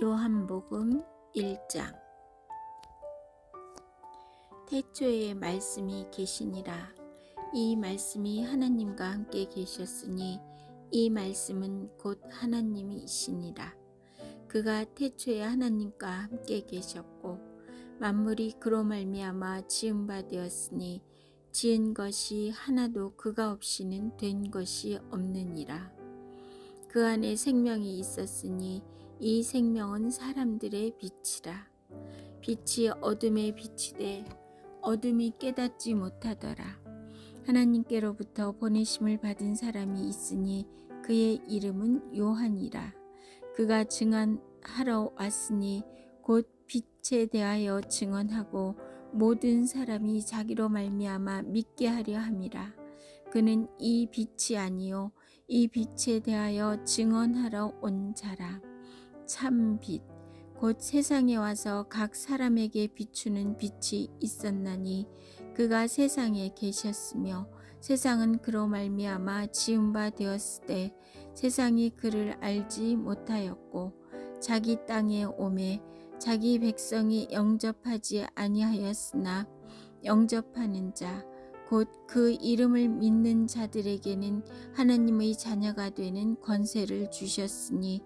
요한복음 1장. 태초에 말씀이 계시니라. 이 말씀이 하나님과 함께 계셨으니 이 말씀은 곧 하나님이시니라. 그가 태초에 하나님과 함께 계셨고 만물이 그로 말미암아 지은 바 되었으니 지은 것이 하나도 그가 없이는 된 것이 없느니라. 그 안에 생명이 있었으니 이 생명은 사람들의 빛이라. 빛이 어둠에 비치되 어둠이 깨닫지 못하더라. 하나님께로부터 보내심을 받은 사람이 있으니 그의 이름은 요한이라. 그가 증언하러 왔으니 곧 빛에 대하여 증언하고 모든 사람이 자기로 말미암아 믿게 하려 함이라. 그는 이 빛이 아니요 이 빛에 대하여 증언하러 온 자라. 참 빛, 곧 세상에 와서 각 사람에게 비추는 빛이 있었나니 그가 세상에 계셨으며 세상은 그로 말미암아 지은 바 되었으되 세상이 그를 알지 못하였고 자기 땅에 오매 자기 백성이 영접하지 아니하였으나 영접하는 자 곧 그 이름을 믿는 자들에게는 하나님의 자녀가 되는 권세를 주셨으니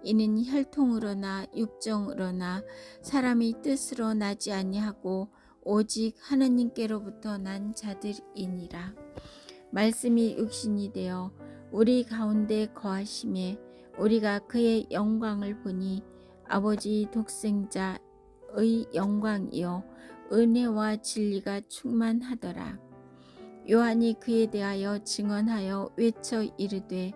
이는 혈통으로나 육정으로나 사람의 뜻으로 나지 아니하고 오직 하나님께로부터 난 자들이니라. 말씀이 육신이 되어 우리 가운데 거하심에 우리가 그의 영광을 보니 아버지 독생자의 영광이요 은혜와 진리가 충만하더라. 요한이 그에 대하여 증언하여 외쳐 이르되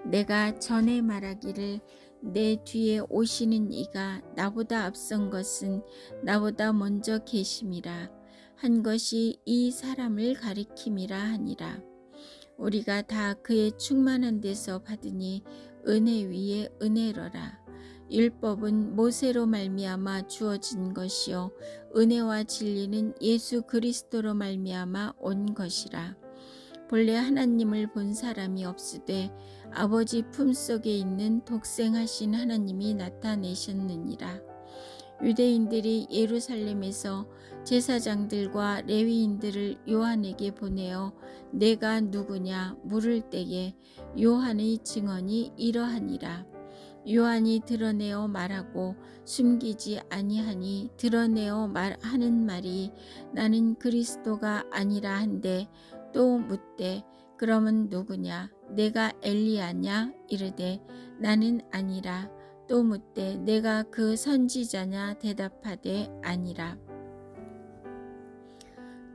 내가 전에 말하기를 내 뒤에 오시는 이가 나보다 앞선 것은 나보다 먼저 계심이라 한 것이 이 사람을 가리킴이라 하니라. 우리가 다 그의 충만한 데서 받으니 은혜 위에 은혜로라. 율법은 모세로 말미암아 주어진 것이요 은혜와 진리는 예수 그리스도로 말미암아 온 것이라. 본래 하나님을 본 사람이 없으되 아버지 품속에 있는 독생하신 하나님이 나타내셨느니라. 유대인들이 예루살렘에서 제사장들과 레위인들을 요한에게 보내어 내가 누구냐 물을 때에 요한의 증언이 이러하니라. 요한이 드러내어 말하고 숨기지 아니하니 드러내어 말하는 말이 나는 그리스도가 아니라 한데 또 묻되 그러면 누구냐 내가 엘리야냐 이르되 나는 아니라 또 묻되 내가 그 선지자냐 대답하되 아니라.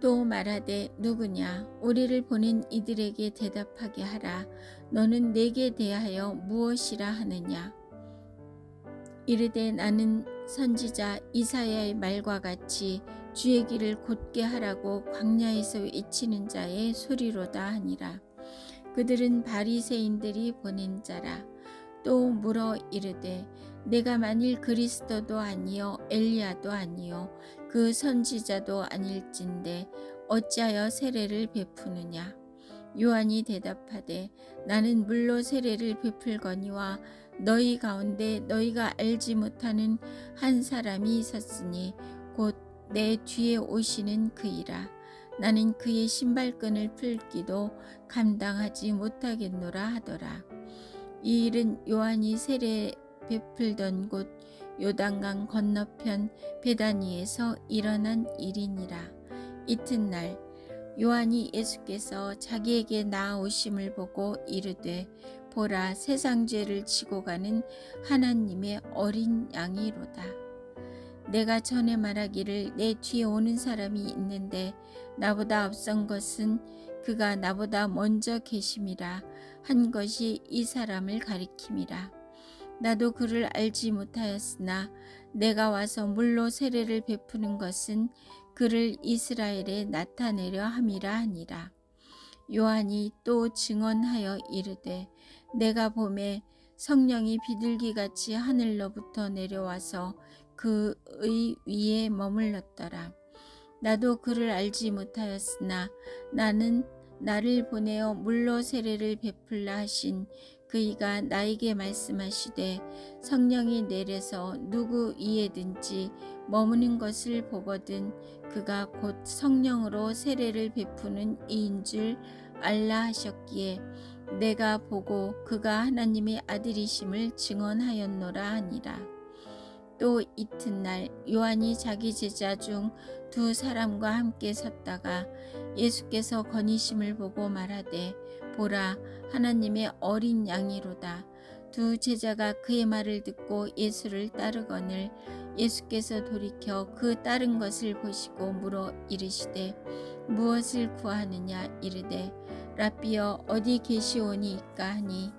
또 말하되 누구냐 우리를 보낸 이들에게 대답하게 하라. 너는 내게 대하여 무엇이라 하느냐. 이르되 나는 선지자 이사야의 말과 같이 주의 길을 곧게 하라고 광야에서 외치는 자의 소리로다 하니라. 그들은 바리새인들이 보낸 자라. 또 물어 이르되 내가 만일 그리스도도 아니요 엘리야도 아니요 그 선지자도 아닐진데 어찌하여 세례를 베푸느냐. 요한이 대답하되 나는 물로 세례를 베풀거니와 너희 가운데 너희가 알지 못하는 한 사람이 있었으니 곧 내 뒤에 오시는 그이라. 나는 그의 신발끈을 풀기도 감당하지 못하겠노라 하더라. 이 일은 요한이 세례 베풀던 곳 요단강 건너편 베다니에서 일어난 일이니라. 이튿날 요한이 예수께서 자기에게 나아오심을 보고 이르되 보라 세상 죄를 지고 가는 하나님의 어린 양이로다. 내가 전에 말하기를 내 뒤에 오는 사람이 있는데 나보다 앞선 것은 그가 나보다 먼저 계심이라 한 것이 이 사람을 가리킴이라. 나도 그를 알지 못하였으나 내가 와서 물로 세례를 베푸는 것은 그를 이스라엘에 나타내려 함이라 하니라. 요한이 또 증언하여 이르되 내가 보매 성령이 비둘기같이 하늘로부터 내려와서 그의 위에 머물렀더라. 나도 그를 알지 못하였으나 나는 나를 보내어 물로 세례를 베풀라 하신 그이가 나에게 말씀하시되 성령이 내려서 누구 위에든지 머무는 것을 보거든 그가 곧 성령으로 세례를 베푸는 이인 줄 알라 하셨기에 내가 보고 그가 하나님의 아들이심을 증언하였노라 하니라. 또 이튿날 요한이 자기 제자 중 두 사람과 함께 섰다가 예수께서 거니심을 보고 말하되 보라 하나님의 어린 양이로다. 두 제자가 그의 말을 듣고 예수를 따르거늘 예수께서 돌이켜 그 따른 것을 보시고 물어 이르시되 무엇을 구하느냐 이르되 랍비여 어디 계시오니이까 하니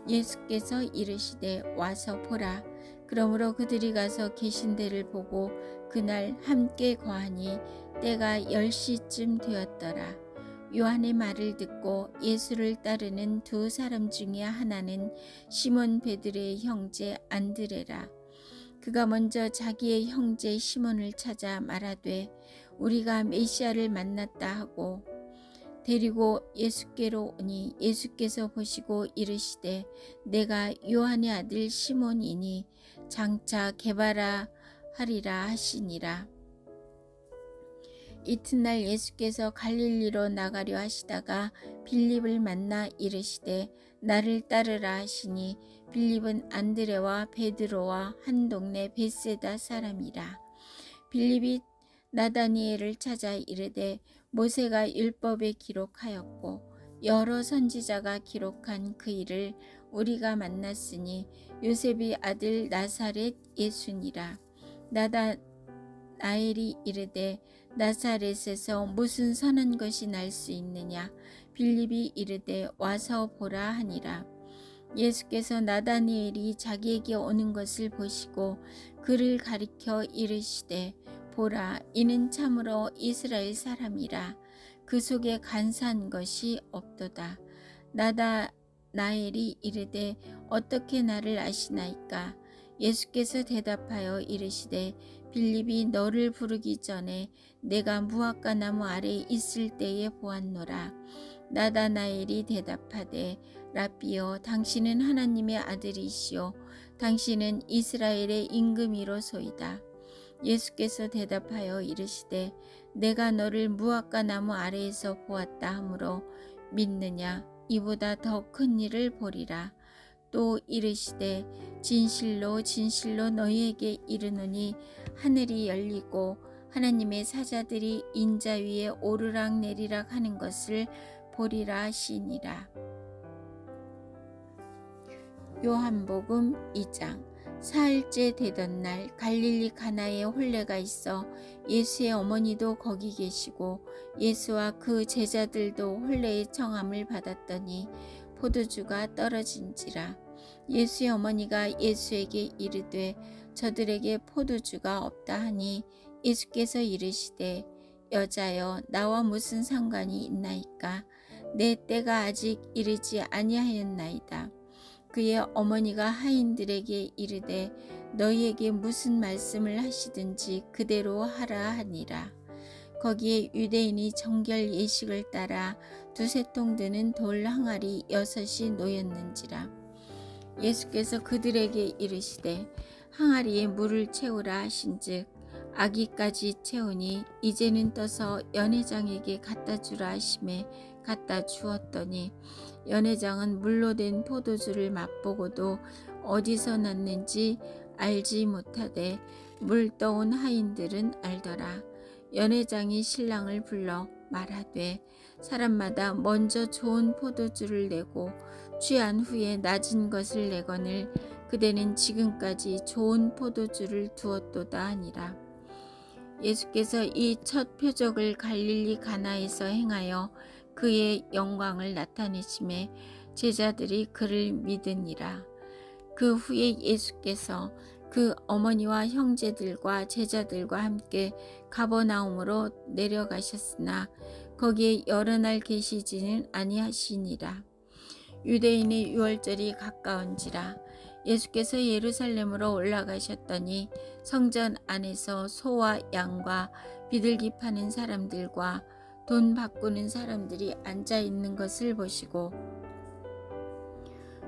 예수께서 이르시되 와서 보라. 그러므로 그들이 가서 계신 데를 보고 그날 함께 거하니 때가 10시쯤 되었더라. 요한의 말을 듣고 예수를 따르는 두 사람 중에 하나는 시몬 베드로의 형제 안드레라. 그가 먼저 자기의 형제 시몬을 찾아 말하되 우리가 메시아를 만났다 하고 데리고 예수께로 오니 예수께서 보시고 이르시되 내가 요한의 아들 시몬이니 장차 게바라 하리라 하시니라. 이튿날 예수께서 갈릴리로 나가려 하시다가 빌립을 만나 이르시되 나를 따르라 하시니 빌립은 안드레와 베드로와 한 동네 벳세다 사람이라. 빌립이 나다니엘을 찾아 이르되 모세가 율법에 기록하였고 여러 선지자가 기록한 그 일을 우리가 만났으니 요셉의 아들 나사렛 예수니라. 나다나엘이 이르되 나사렛에서 무슨 선한 것이 날 수 있느냐. 빌립이 이르되 와서 보라 하니라. 예수께서 나다니엘이 자기에게 오는 것을 보시고 그를 가리켜 이르시되 보라 이는 참으로 이스라엘 사람이라. 그 속에 간사한 것이 없도다. 나다나엘이 이르되 어떻게 나를 아시나이까. 예수께서 대답하여 이르시되 빌립이 너를 부르기 전에 내가 무화과 나무 아래 있을 때에 보았노라. 나다나엘이 대답하되 랍비여 당신은 하나님의 아들이시요 당신은 이스라엘의 임금이로소이다. 예수께서 대답하여 이르시되 내가 너를 무화과 나무 아래에서 보았다 하므로 믿느냐. 이보다 더 큰 일을 보리라. 또 이르시되 진실로 진실로 너희에게 이르노니 하늘이 열리고 하나님의 사자들이 인자 위에 오르락 내리락 하는 것을 보리라 하시니라. 요한복음 2장. 사흘째 되던 날 갈릴리 가나에 혼례가 있어 예수의 어머니도 거기 계시고 예수와 그 제자들도 혼례의 청함을 받았더니 포도주가 떨어진지라. 예수의 어머니가 예수에게 이르되 저들에게 포도주가 없다 하니 예수께서 이르시되 여자여 나와 무슨 상관이 있나이까. 내 때가 아직 이르지 아니하였나이다. 그의 어머니가 하인들에게 이르되 너희에게 무슨 말씀을 하시든지 그대로 하라 하니라. 거기에 유대인이 정결 예식을 따라 두세 통 드는 돌 항아리 6이 놓였는지라. 예수께서 그들에게 이르시되 항아리에 물을 채우라 하신즉 아기까지 채우니 이제는 떠서 연회장에게 갖다 주라 하심에 갖다 주었더니 연회장은 물로 된 포도주를 맛보고도 어디서 났는지 알지 못하되 물 떠온 하인들은 알더라. 연회장이 신랑을 불러 말하되 사람마다 먼저 좋은 포도주를 내고 취한 후에 낮은 것을 내거늘 그대는 지금까지 좋은 포도주를 두었도다 하니라. 예수께서 이 첫 표적을 갈릴리 가나에서 행하여 그의 영광을 나타내심에 제자들이 그를 믿으니라. 그 후에 예수께서 그 어머니와 형제들과 제자들과 함께 가버나움으로 내려가셨으나 거기에 여러 날 계시지는 아니하시니라. 유대인의 유월절이 가까운지라. 예수께서 예루살렘으로 올라가셨더니 성전 안에서 소와 양과 비둘기 파는 사람들과 돈 바꾸는 사람들이 앉아 있는 것을 보시고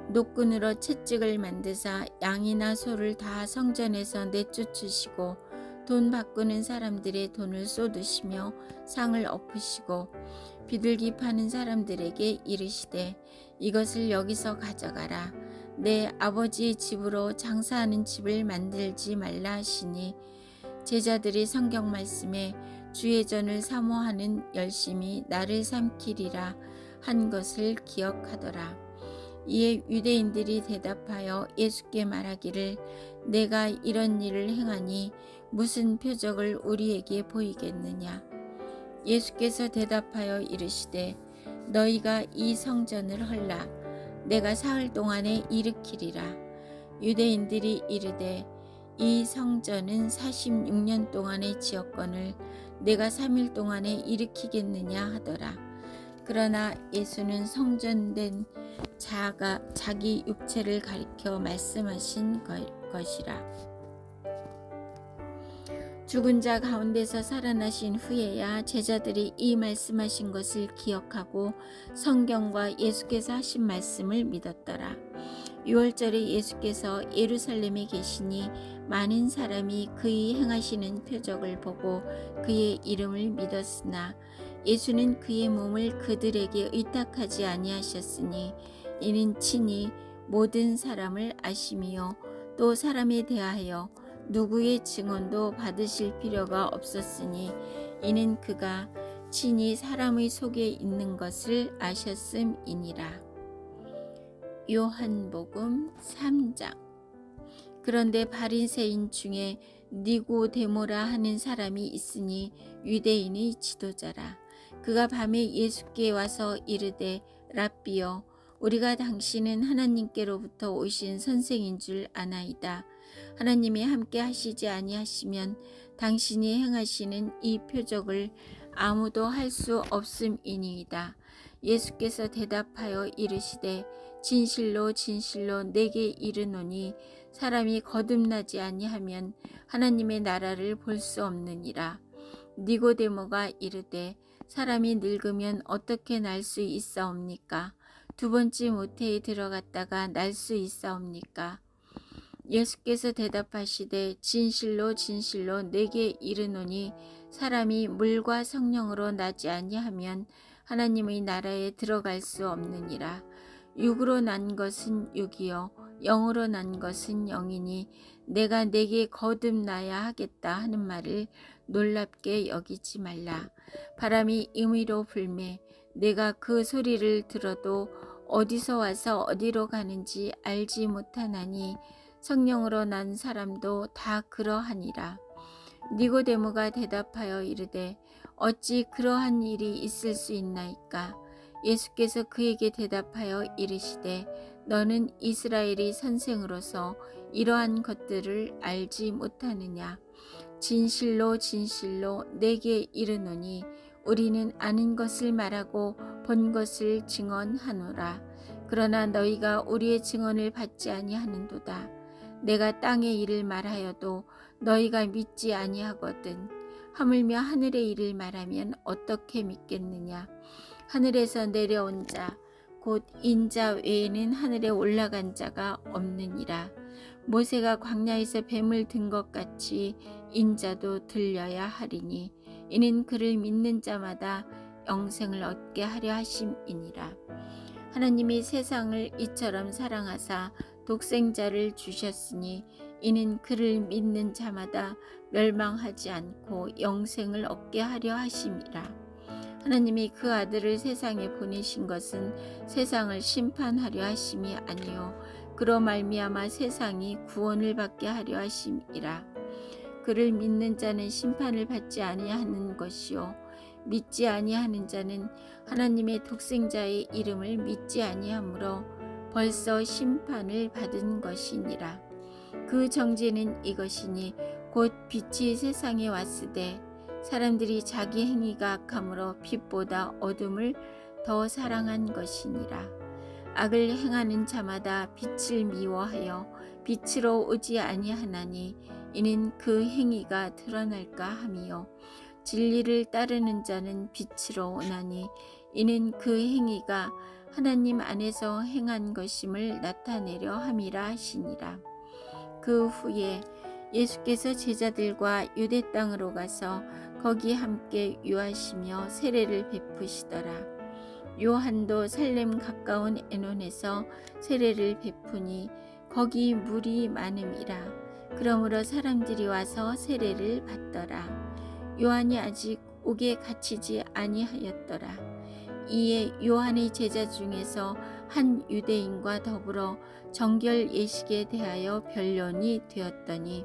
노끈으로 채찍을 만드사 양이나 소를 다 성전에서 내쫓으시고 돈 바꾸는 사람들의 돈을 쏟으시며 상을 엎으시고 비둘기 파는 사람들에게 이르시되 이것을 여기서 가져가라. 내 아버지의 집으로 장사하는 집을 만들지 말라 하시니 제자들이 성경 말씀에 주의 전을 사모하는 열심히 나를 삼키리라 한 것을 기억하더라. 이에 유대인들이 대답하여 예수께 말하기를 내가 이런 일을 행하니 무슨 표적을 우리에게 보이겠느냐. 예수께서 대답하여 이르시되 너희가 이 성전을 헐라 내가 사흘 동안에 일으키리라. 유대인들이 이르되 이 성전은 46년 동안의 지었건을 내가 3일 동안에 일으키겠느냐 하더라. 그러나 예수는 성전된 자가 자기 육체를 가리켜 말씀하신 것이라. 죽은 자 가운데서 살아나신 후에야 제자들이 이 말씀하신 것을 기억하고 성경과 예수께서 하신 말씀을 믿었더라. 6월절에 예수께서 예루살렘에 계시니 많은 사람이 그의 행하시는 표적을 보고 그의 이름을 믿었으나 예수는 그의 몸을 그들에게 의탁하지 아니하셨으니 이는 친히 모든 사람을 아심이요 또 사람에 대하여 누구의 증언도 받으실 필요가 없었으니 이는 그가 친히 사람의 속에 있는 것을 아셨음이니라. 요한복음 3장. 그런데 바리새인 중에 니고데모라 하는 사람이 있으니 유대인의 지도자라. 그가 밤에 예수께 와서 이르되 랍비여 우리가 당신은 하나님께로부터 오신 선생인 줄 아나이다. 하나님이 함께 하시지 아니하시면 당신이 행하시는 이 표적을 아무도 할 수 없음이니이다. 예수께서 대답하여 이르시되 진실로 진실로 내게 이르노니 사람이 거듭나지 아니하면 하나님의 나라를 볼 수 없느니라. 니고데모가 이르되 사람이 늙으면 어떻게 날 수 있사옵니까? 두 번째 모태에 들어갔다가 날 수 있사옵니까? 예수께서 대답하시되 진실로 진실로 내게 이르노니 사람이 물과 성령으로 나지 아니하면 하나님의 나라에 들어갈 수 없느니라. 육으로 난 것은 육이요 영으로 난 것은 영이니 내가 내게 거듭나야 하겠다 하는 말을 놀랍게 여기지 말라. 바람이 임의로 불매 내가 그 소리를 들어도 어디서 와서 어디로 가는지 알지 못하나니 성령으로 난 사람도 다 그러하니라. 니고데모가 대답하여 이르되 어찌 그러한 일이 있을 수 있나이까? 예수께서 그에게 대답하여 이르시되 너는 이스라엘의 선생으로서 이러한 것들을 알지 못하느냐? 진실로 진실로 내게 이르노니 우리는 아는 것을 말하고 본 것을 증언하노라. 그러나 너희가 우리의 증언을 받지 아니하는도다. 내가 땅의 일을 말하여도 너희가 믿지 아니하거든. 하물며 하늘의 일을 말하면 어떻게 믿겠느냐? 하늘에서 내려온 자 곧 인자 외에는 하늘에 올라간 자가 없느니라. 모세가 광야에서 뱀을 든 것 같이 인자도 들려야 하리니 이는 그를 믿는 자마다 영생을 얻게 하려 하심이니라. 하나님이 세상을 이처럼 사랑하사 독생자를 주셨으니 이는 그를 믿는 자마다 멸망하지 않고 영생을 얻게 하려 하심이라. 하나님이 그 아들을 세상에 보내신 것은 세상을 심판하려 하심이 아니요 그로 말미암아 세상이 구원을 받게 하려 하심이라. 그를 믿는 자는 심판을 받지 아니하는 것이요 믿지 아니하는 자는 하나님의 독생자의 이름을 믿지 아니하므로 벌써 심판을 받은 것이니라. 그 정죄는 이것이니 곧 빛이 세상에 왔으되 사람들이 자기 행위가 악함으로 빛보다 어둠을 더 사랑한 것이니라. 악을 행하는 자마다 빛을 미워하여 빛으로 오지 아니하나니 이는 그 행위가 드러날까 함이요 진리를 따르는 자는 빛으로 오나니 이는 그 행위가 하나님 안에서 행한 것임을 나타내려 함이라 하시니라. 그 후에 예수께서 제자들과 유대 땅으로 가서 거기 함께 유하시며 세례를 베푸시더라. 요한도 살렘 가까운 에논에서 세례를 베푸니 거기 물이 많음이라. 그러므로 사람들이 와서 세례를 받더라. 요한이 아직 옥에 갇히지 아니하였더라. 이에 요한의 제자 중에서 한 유대인과 더불어 정결 예식에 대하여 변론이 되었더니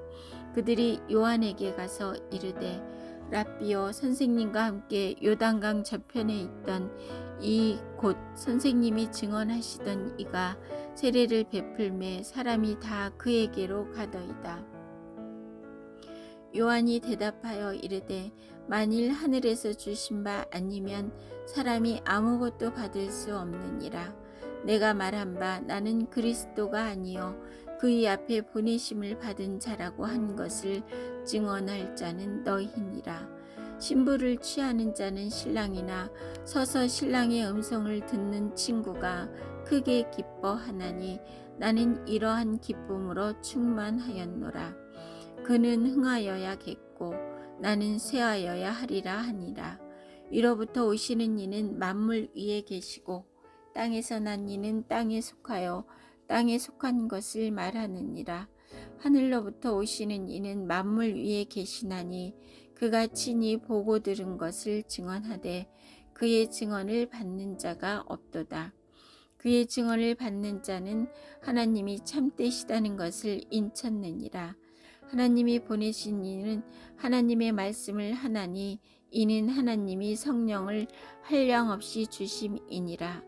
그들이 요한에게 가서 이르되 랍비여, 선생님과 함께 요단강 저편에 있던 이 곧 선생님이 증언하시던 이가 세례를 베풀매 사람이 다 그에게로 가더이다. 요한이 대답하여 이르되 만일 하늘에서 주신 바 아니면 사람이 아무것도 받을 수 없느니라. 내가 말한 바 나는 그리스도가 아니요 그의 앞에 보내심을 받은 자라고 한 것을 증언할 자는 너희니라. 신부를 취하는 자는 신랑이나 서서 신랑의 음성을 듣는 친구가 크게 기뻐하나니 나는 이러한 기쁨으로 충만하였노라. 그는 흥하여야겠고 나는 쇠하여야 하리라 하니라. 위로부터 오시는 이는 만물 위에 계시고 땅에서 난 이는 땅에 속하여 땅에 속한 것을 말하느니라. 하늘로부터 오시는 이는 만물 위에 계시나니 그가 친히 보고 들은 것을 증언하되 그의 증언을 받는 자가 없도다. 그의 증언을 받는 자는 하나님이 참되시다는 것을 인쳤느니라. 하나님이 보내신 이는 하나님의 말씀을 하나니 이는 하나님이 성령을 한량없이 주심이니라.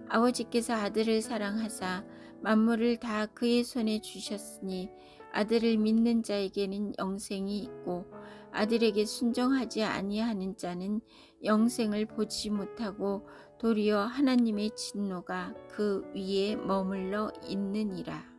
아버지께서 아들을 사랑하사 만물을 다 그의 손에 주셨으니 아들을 믿는 자에게는 영생이 있고 아들에게 순종하지 아니하는 자는 영생을 보지 못하고 도리어 하나님의 진노가 그 위에 머물러 있느니라.